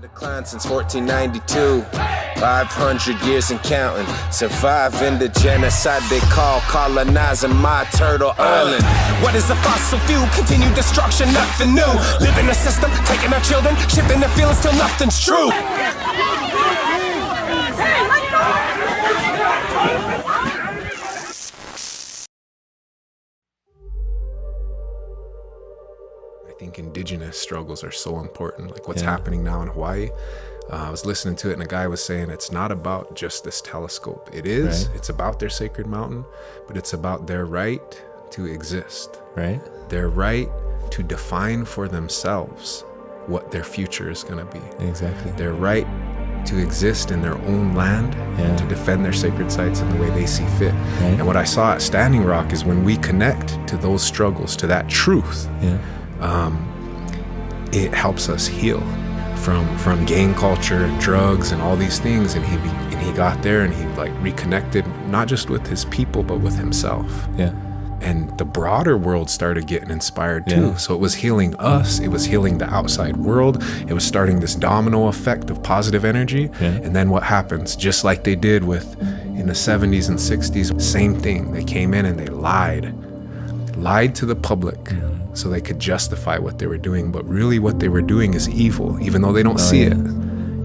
Declined since 1492, 500 years and counting. Surviving the genocide they call colonizing my turtle island. What is a fossil fuel? Continued destruction, nothing new. Live in a system, taking our children, shifting their feelings till nothing's true. I think indigenous struggles are so important, like what's happening now in Hawaii. I was listening to it and a guy was saying it's not about just this telescope. It is, right. It's about their sacred mountain, but it's about their right to exist. Right. Their right to define for themselves what their future is going to be. Exactly. Their right to exist in their own land and to defend their sacred sites in the way they see fit. Right. And what I saw at Standing Rock is when we connect to those struggles, to that truth, it helps us heal from gang culture and drugs and all these things. And he got there and he like reconnected not just with his people but with himself. Yeah. And the broader world started getting inspired too. So it was healing us, it was healing the outside world, it was starting this domino effect of positive energy. And then what happens, just like they did with in the 70s and 60s, same thing. They came in and they lied to the public so they could justify what they were doing. But really what they were doing is evil, even though they don't see it.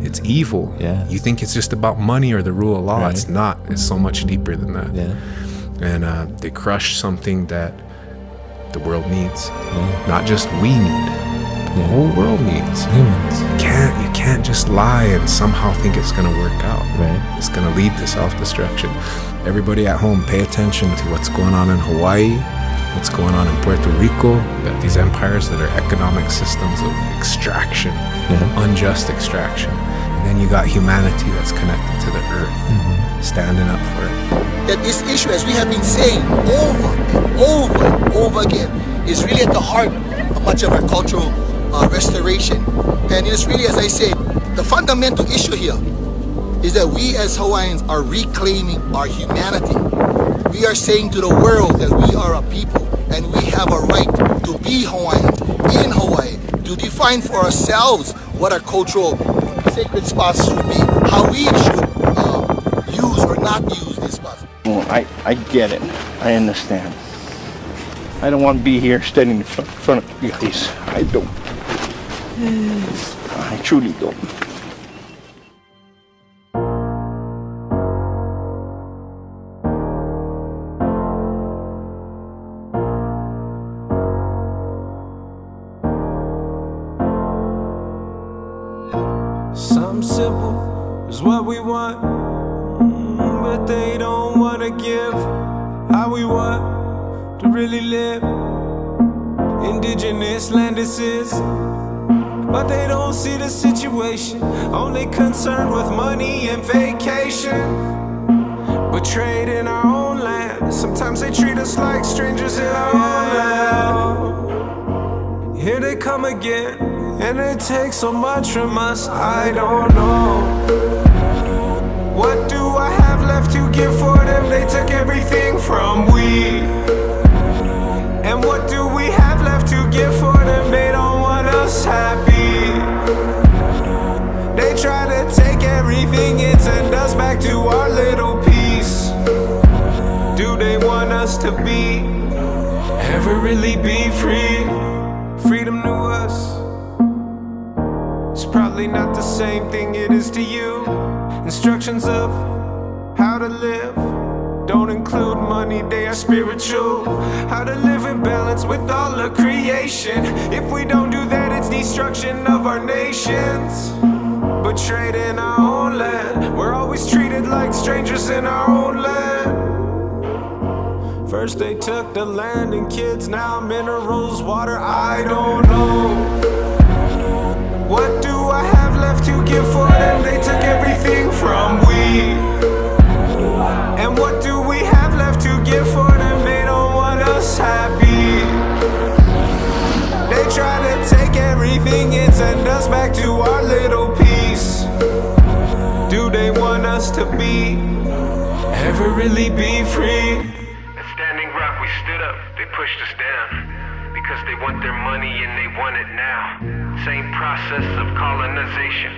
It's evil. You think it's just about money or the rule of law. It's not. It's so much deeper than that. And they crush something that the world needs. Not just we need, the whole world needs. Humans. You can't just lie and somehow think it's gonna work out. It's gonna lead to self-destruction. Everybody at home, pay attention to what's going on in Hawaii, what's going on in Puerto Rico. That these empires that are economic systems of extraction, unjust extraction. And then you got humanity that's connected to the earth, standing up for it. That this issue, as we have been saying over and over and over again, is really at the heart of much of our cultural restoration. And it's really, as I said, the fundamental issue here is that we as Hawaiians are reclaiming our humanity. We are saying to the world that we are a people and we have a right to be Hawaiians in Hawaii, to define for ourselves what our cultural sacred spots should be, how we should use or not use these spots. Well, I get it. I understand. I don't want to be here standing in front of you guys. I don't. I truly don't. Something simple is what we want, but they don't want to give how we want to really live. Indigenous land this is, but they don't see the situation, only concerned with money and vacation. Betrayed in our own land, sometimes they treat us like strangers in our own land. Here they come again, and it takes so much from us, I don't know. What do I have left to give for them? They took everything from we. And what do we have left to give for them? They don't want us happy. They try to take everything and send us back to our little piece. Do they want us to be, ever really be free? Freedom to us, it's probably not the same thing it is to you. Instructions of how to live don't include money, they are spiritual. How to live in balance with all of creation. If we don't do that, it's destruction of our nations. Betrayed in our own land, we're always treated like strangers in our own land. First they took the land and kids, now minerals, water, I don't know. What do I have left to give for them? They took everything from we. And what do we have left to give for them? They don't want us happy. They try to take everything and send us back to our little piece. Do they want us to be, ever really be free? At Standing Rock we stood up, they pushed us down. They because they want their money and they want it now. Same process of colonization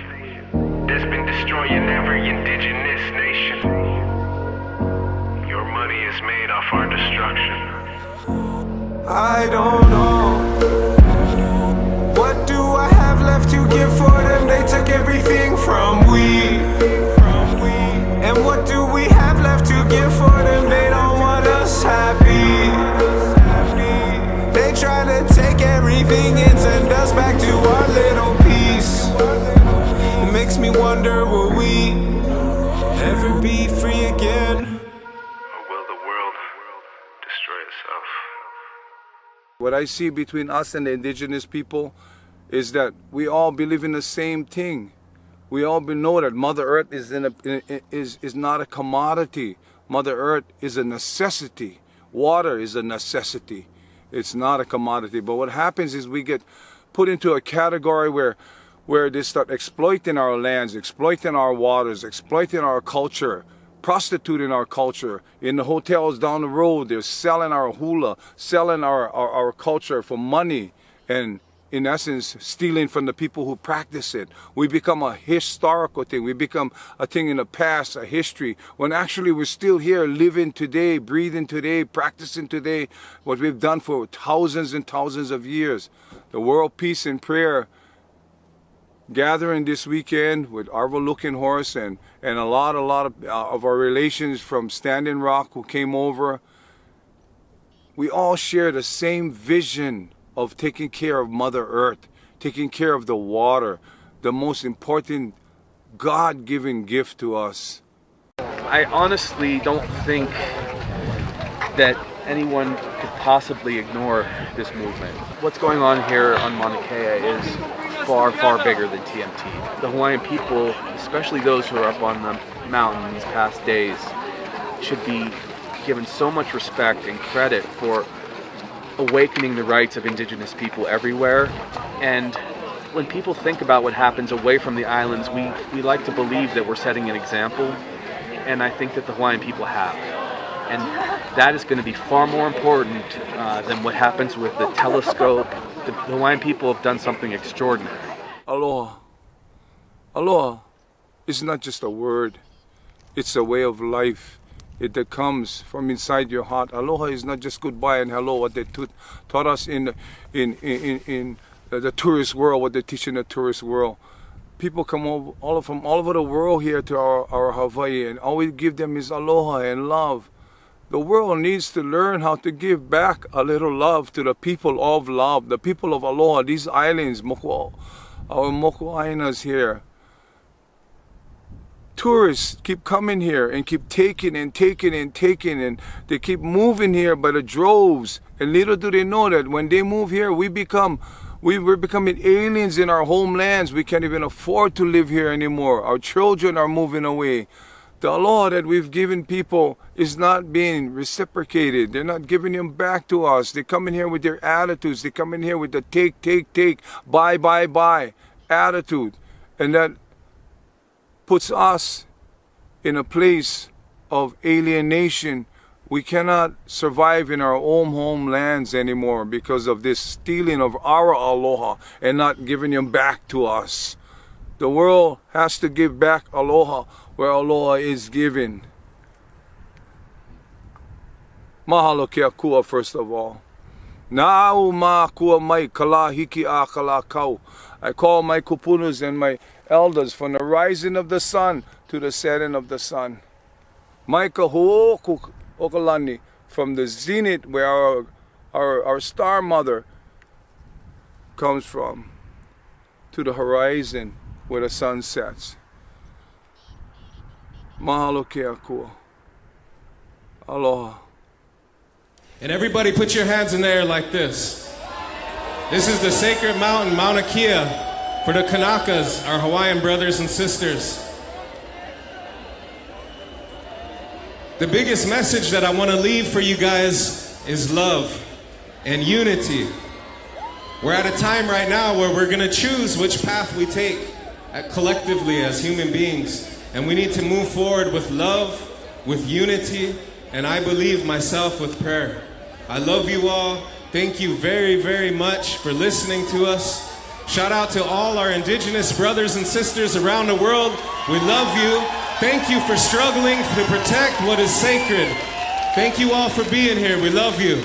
that's been destroying every indigenous nation. Your money is made off our destruction. I don't know. What do I have left to give for them? They took everything from we. And what do we have left to give for them? They don't want us happy. They try to take everything and send us back to our little piece. It makes me wonder, will we ever be free again? Or will the world destroy itself? What I see between us and the indigenous people is that we all believe in the same thing. We all know that Mother Earth is not a commodity. Mother Earth is a necessity. Water is a necessity. It's not a commodity. But what happens is we get put into a category where they start exploiting our lands, exploiting our waters, exploiting our culture, prostituting our culture. In the hotels down the road, they're selling our hula, selling our culture for money, and in essence, stealing from the people who practice it. We become a historical thing. We become a thing in the past, a history, when actually we're still here, living today, breathing today, practicing today, what we've done for thousands and thousands of years. The World Peace and Prayer gathering this weekend with Arvo Looking Horse and a lot of our relations from Standing Rock who came over. We all share the same vision of taking care of Mother Earth, taking care of the water, the most important God-given gift to us. I honestly don't think that anyone could possibly ignore this movement. What's going on here on Mauna Kea is far, far bigger than TMT. The Hawaiian people, especially those who are up on the mountain these past days, should be given so much respect and credit for awakening the rights of indigenous people everywhere. And when people think about what happens away from the islands, we like to believe that we're setting an example, and I think that the Hawaiian people have. And that is going to be far more important than what happens with the telescope. The Hawaiian people have done something extraordinary. Aloha. Aloha is not just a word, it's a way of life. It that comes from inside your heart. Aloha is not just goodbye and hello, what they taught us in the tourist world, what they teach in the tourist world. People come from all over the world here to our Hawaii, and all we give them is aloha and love. The world needs to learn how to give back a little love to the people of love, the people of aloha, these islands, our moku'ainas here. Tourists keep coming here and keep taking and taking and taking, and they keep moving here by the droves. And little do they know that when they move here, we're becoming aliens in our homelands. We can't even afford to live here anymore. Our children are moving away. The aloha that we've given people is not being reciprocated. They're not giving them back to us. They come in here with their attitudes. They come in here with the take, buy attitude. And that puts us in a place of alienation. We cannot survive in our own homelands anymore because of this stealing of our aloha and not giving them back to us. The world has to give back aloha where aloha is given. Mahalo ke akua, first of all. Na'au ma'akua mai kala hiki a kala kau. I call my kupunas and my elders from the rising of the sun to the setting of the sun. Maika ho'oku okalani, from the zenith where our star mother comes from, to the horizon where the sun sets. Mahalo ke akua. Aloha. And everybody put your hands in the air like this. This is the sacred mountain, Mauna Kea, for the Kanakas, our Hawaiian brothers and sisters. The biggest message that I want to leave for you guys is love and unity. We're at a time right now where we're going to choose which path we take collectively as human beings. And we need to move forward with love, with unity, and I believe myself with prayer. I love you all. Thank you very, very much for listening to us. Shout out to all our indigenous brothers and sisters around the world. We love you. Thank you for struggling to protect what is sacred. Thank you all for being here. We love you.